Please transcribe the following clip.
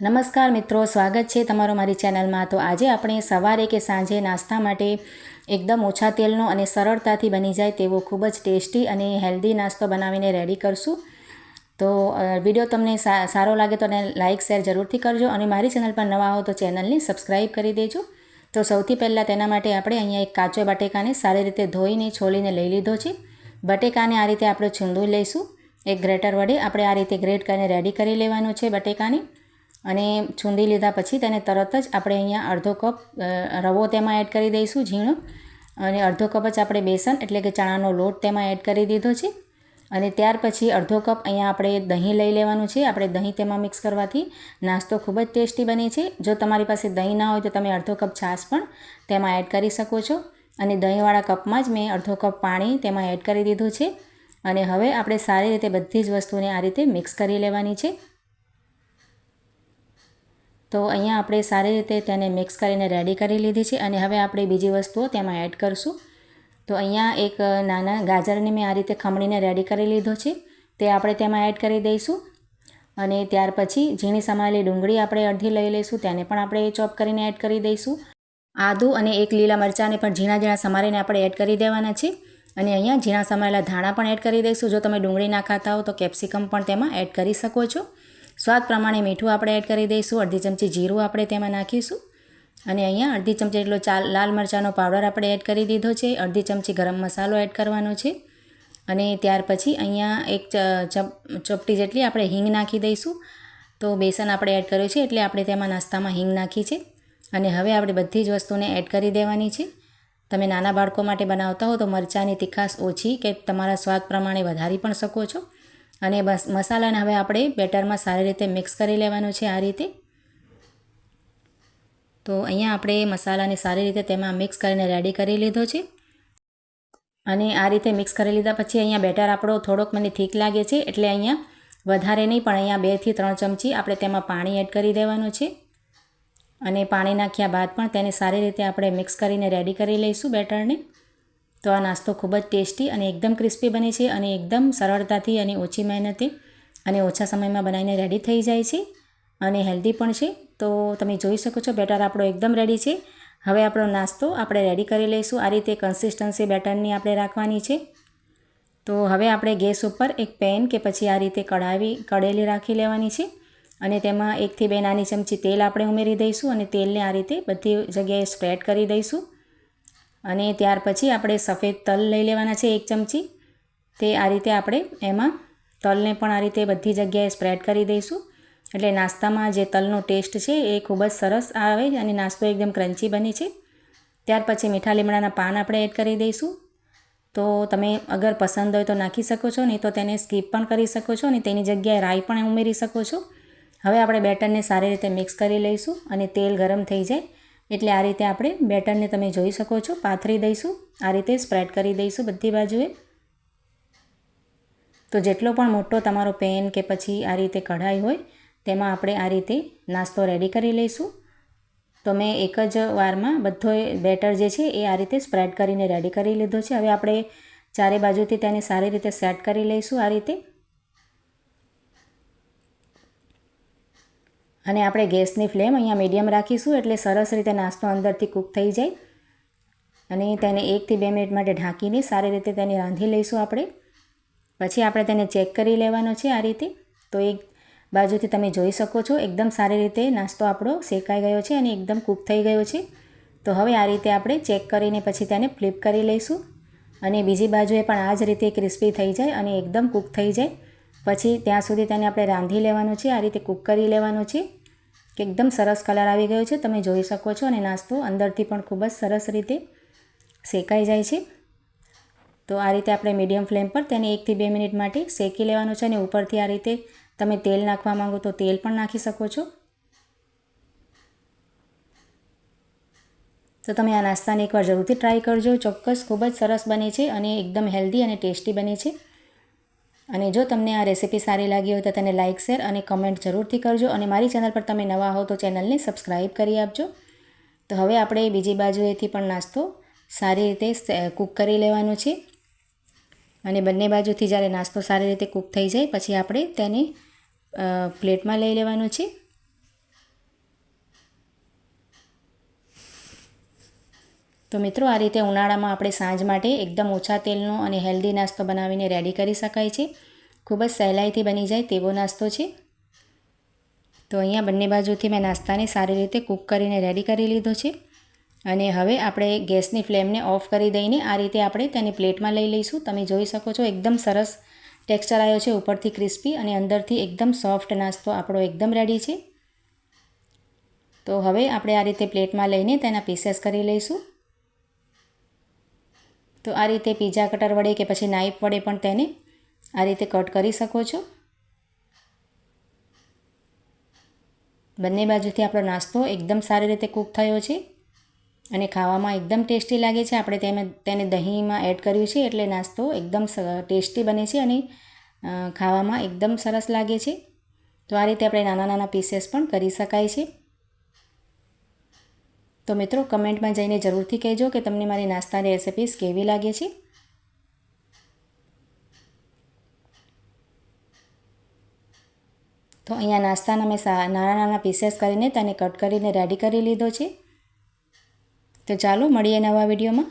નમસ્કાર મિત્રો, સ્વાગત છે તમારો મારી ચેનલમાં। તો આજે આપણે સવારે કે સાંજે નાસ્તા માટે એકદમ ઓછા તેલનો અને સરળતાથી બની જાય તેવો ખૂબ જ ટેસ્ટી અને હેલ્ધી નાસ્તો બનાવીને રેડી કરશું। તો વિડીયો તમને સારો લાગે તો લાઇક શેર જરૂરથી કરજો અને મારી ચેનલ પર નવા હો તો ચેનલને સબસ્ક્રાઈબ કરી દેજો। તો સૌથી પહેલાં તેના માટે આપણે અહીંયા એક કાચો બટેકાને સારી રીતે ધોઈને છોલીને લઈ લીધો છે। બટેકાને આ રીતે આપણે છૂંદું લઈશું। એક ગ્રેટર વડે આપણે આ રીતે ગ્રેટ કરીને રેડી કરી લેવાનું છે બટેકાને। અને છૂંદી લીધા પછી તેને તરત જ આપણે અહીંયા અડધો કપ રવો તેમાં એડ કરી દઈશું ઝીણો, અને અડધો કપ જ આપણે બેસન એટલે કે ચણાનો લોટ તેમાં એડ કરી દીધો છે। અને ત્યાર પછી અડધો કપ અહીંયા આપણે દહીં લઈ લેવાનું છે। આપણે દહીં તેમાં મિક્સ કરવાથી નાસ્તો ખૂબ જ ટેસ્ટી બને છે। જો તમારી પાસે દહીં ના હોય તો તમે અડધો કપ છાશ પણ તેમાં એડ કરી શકો છો। અને દહીંવાળા કપમાં જ મેં અડધો કપ પાણી તેમાં એડ કરી દીધું છે। અને હવે આપણે સારી રીતે બધી જ વસ્તુને આ રીતે મિક્સ કરી લેવાની છે। તો અહીંયા આપણે સારી રીતે તેને મિક્સ કરીને રેડી કરી લીધી છે। અને હવે આપણે બીજી વસ્તુઓ તેમાં એડ કરશું। તો અહીંયા એક નાના ગાજરને મેં આ રીતે ખમણીને રેડી કરી લીધો છે, તે આપણે તેમાં એડ કરી દઈશું। અને ત્યાર પછી ઝીણી સમારેલી ડુંગળી આપણે અડધી લઈ લઈશું, તેને પણ આપણે ચોપ કરીને એડ કરી દઈશું। આદું અને એક લીલા મરચાંને પણ ઝીણા ઝીણા સમારીને આપણે એડ કરી દેવાના છે। અને અહીંયા ઝીણા સમારેલા ધાણા પણ એડ કરી દઈશું। જો તમે ડુંગળી ના ખાતા હો તો કેપ્સિકમ પણ તેમાં એડ કરી શકો છો। સ્વાદ પ્રમાણે મીઠું આપણે એડ કરી દઈશું। અડધી ચમચી જીરું આપણે તેમાં નાખીશું। અને અહીંયા અડધી ચમચી જેટલો લાલ મરચાંનો પાવડર આપણે એડ કરી દીધો છે। અડધી ચમચી ગરમ મસાલો એડ કરવાનો છે। અને ત્યાર પછી અહીંયા એક ચપટી જેટલી આપણે હિંગ નાખી દઈશું। તો બેસન આપણે એડ કર્યું છે એટલે આપણે તેમાં નાસ્તામાં હિંગ નાખી છે। અને હવે આપણે બધી જ વસ્તુને એડ કરી દેવાની છે। તમે નાના બાળકો માટે બનાવતા હો તો મરચાંની તીખાશ ઓછી કે તમારા સ્વાદ પ્રમાણે વધારી પણ શકો છો। અને બસ મસાલાને હવે આપણે બેટરમાં સારી રીતે મિક્સ કરી લેવાનું છે આ રીતે। તો અહીંયા આપણે મસાલાને સારી રીતે તેમાં મિક્સ કરીને રેડી કરી લીધો છે। અને આ રીતે મિક્સ કરી લીધા પછી અહીંયા બેટર આપણો થોડોક મને ઠીક લાગે છે એટલે અહીંયા વધારે નહીં પણ અહીંયા 2 થી 3 ચમચી આપણે તેમાં પાણી એડ કરી દેવાનું છે। અને પાણી નાખ્યા બાદ પણ તેને સારી રીતે આપણે મિક્સ કરીને રેડી કરી લઈશું બેટરને। તો આ નાસ્તો ખૂબ જ ટેસ્ટી અને એકદમ ક્રિસ્પી બને છે અને એકદમ સરળતાથી અને ઓછી મહેનતે અને ઓછા સમયમાં બનાવીને રેડી થઈ જાય છે અને હેલ્ધી પણ છે। તો તમે જોઈ શકો છો બેટર આપણો એકદમ રેડી છે। હવે આપણો નાસ્તો આપણે રેડી કરી લઈશું। આ રીતે કન્સિસ્ટન્સી બેટરની આપણે રાખવાની છે। તો હવે આપણે ગેસ ઉપર એક પેન કે પછી આ રીતે કઢેલી રાખી લેવાની છે। અને તેમાં 1 થી 2 નાની ચમચી તેલ આપણે ઉમેરી દઈશું અને તેલને આ રીતે બધી જગ્યાએ સ્પ્રેડ કરી દઈશું। અને ત્યાર પછી આપણે સફેદ તલ લઈ લેવાના છે 1 ચમચી। તે આ રીતે આપણે એમાં તલને પણ આ રીતે બધી જગ્યાએ સ્પ્રેડ કરી દઈશું। એટલે નાસ્તામાં જે તલનો ટેસ્ટ છે એ ખૂબ જ સરસ આવે અને નાસ્તો એકદમ ક્રન્ચી બને છે। ત્યાર પછી મીઠા લીમડાના પાન આપણે એડ કરી દઈશું। તો તમે અગર પસંદ હોય તો નાખી શકો છો, નહીં તો તેને સ્કીપ પણ કરી શકો છો અને તેની જગ્યાએ રાઈ પણ ઉમેરી શકો છો। હવે આપણે બેટરને સારી રીતે મિક્સ કરી લઈશું અને તેલ ગરમ થઈ જાય એટલે આ રીતે આપણે બેટરને તમે જોઈ શકો છો પાથરી દઈશું। આ રીતે સ્પ્રેડ કરી દઈશું બધી બાજુએ। તો જેટલો પણ મોટો તમારો પેન કે પછી આ રીતે કઢાઈ હોય તેમાં આપણે આ રીતે નાસ્તો રેડી કરી લઈશું। તો મેં એક જ વારમાં બધો બેટર જે છે એ આ રીતે સ્પ્રેડ કરીને રેડી કરી લીધો છે। હવે આપણે ચારે બાજુથી તેને સારી રીતે સેટ કરી લઈશું આ રીતે। અને આપણે ગેસની ફ્લેમ અહીંયા મીડિયમ રાખીશું એટલે સરસ રીતે નાસ્તો અંદરથી કૂક થઈ જાય। અને તેને 1 થી 2 મિનિટ માટે ઢાંકીને સારી રીતે તેને રાંધી લઈશું આપણે। પછી આપણે તેને ચેક કરી લેવાનો છે આ રીતે। તો એક બાજુથી તમે જોઈ શકો છો એકદમ સારી રીતે નાસ્તો આપણો શેકાઈ ગયો છે અને એકદમ કૂક થઈ ગયો છે। તો હવે આ રીતે આપણે ચેક કરીને પછી તેને ફ્લિપ કરી લઈશું અને બીજી બાજુએ પણ આ જ રીતે ક્રિસ્પી થઈ જાય અને એકદમ કૂક થઈ જાય પછી ત્યાં સુધી તેને આપણે રાંધી લેવાનું છે, આ રીતે કૂક કરી લેવાનું છે કે એકદમ સરસ કલર આવી ગયો છે તમે જોઈ શકો છો। અને નાસ્તો અંદરથી પણ ખૂબ જ સરસ રીતે શેકાઈ જાય છે। તો આ રીતે આપણે મીડિયમ ફ્લેમ પર તેને 1 થી 2 મિનિટ માટે શેકી લેવાનું છે। અને ઉપરથી આ રીતે તમે તેલ નાખવા માંગો તો તેલ પણ નાખી શકો છો। તો તમે આ નાસ્તાને એકવાર જરૂરથી ટ્રાય કરજો, ચોક્કસ ખૂબ જ સરસ બને છે અને એકદમ હેલ્ધી અને ટેસ્ટી બને છે। અને જો તમને આ રેસીપી સારી લાગી હોય તો તેને લાઇક શેર અને કમેન્ટ જરૂરથી કરજો। અને મારી ચેનલ પર તમે નવા હો તો ચેનલને સબસ્ક્રાઈબ કરી આપજો। તો હવે આપણે બીજી બાજુએથી પણ નાસ્તો સારી રીતે કૂક કરી લેવાનો છે। અને બંને બાજુથી જ્યારે નાસ્તો સારી રીતે કૂક થઈ જાય પછી આપણે તેને પ્લેટમાં લઈ લેવાનો છે। તો મિત્રો આ રીતે ઉનાળામાં આપણે સાંજ માટે એકદમ ઓછા તેલનો અને હેલ્ધી નાસ્તો બનાવીને રેડી કરી શકાય છે. ખૂબ જ સહેલાઈથી બની જાય તેવો નાસ્તો છે. તો અહીંયા બંને બાજુથી મેં નાસ્તાને સારી રીતે કૂક કરીને રેડી કરી લીધો છે. અને હવે આપણે ગેસની ફ્લેમને ઓફ કરી દઈને આ રીતે આપણે તેને પ્લેટમાં લઈ લઈશું. તમે જોઈ શકો છો એકદમ સરસ ટેક્સચર આવ્યો છે, ઉપરથી ક્રિસ્પી અને અંદરથી એકદમ સોફ્ટ નાસ્તો આપણો એકદમ રેડી છે. તો હવે આપણે આ રીતે પ્લેટમાં લઈને તેના પીસેસ કરી લઈશું. તો આ રીતે પીઝા કટર વડે કે પછી નાઇફ વડે પણ તેને આ રીતે કટ કરી શકો છો. બંને બાજુથી આપણો નાસ્તો એકદમ સારી રીતે કૂક થયો છે અને ખાવામાં એકદમ ટેસ્ટી લાગે છે. આપણે તેને દહીંમાં એડ કર્યું છે એટલે નાસ્તો એકદમ ટેસ્ટી બને છે અને ખાવામાં એકદમ સરસ લાગે છે. તો આ રીતે આપણે નાના નાના પીસેસ પણ કરી શકાય છે. તો મિત્રો કમેન્ટમાં જઈને જરૂરથી કહેજો કે તમને મારી નાસ્તાની રેસિપીસ કેવી લાગે છે. તો અહીંયા નાસ્તાના મેં નાના નાના પીસેસ કરીને તેને કટ કરીને રેડી કરી લીધો છે. તો ચાલો મળીએ નવા વિડીયોમાં.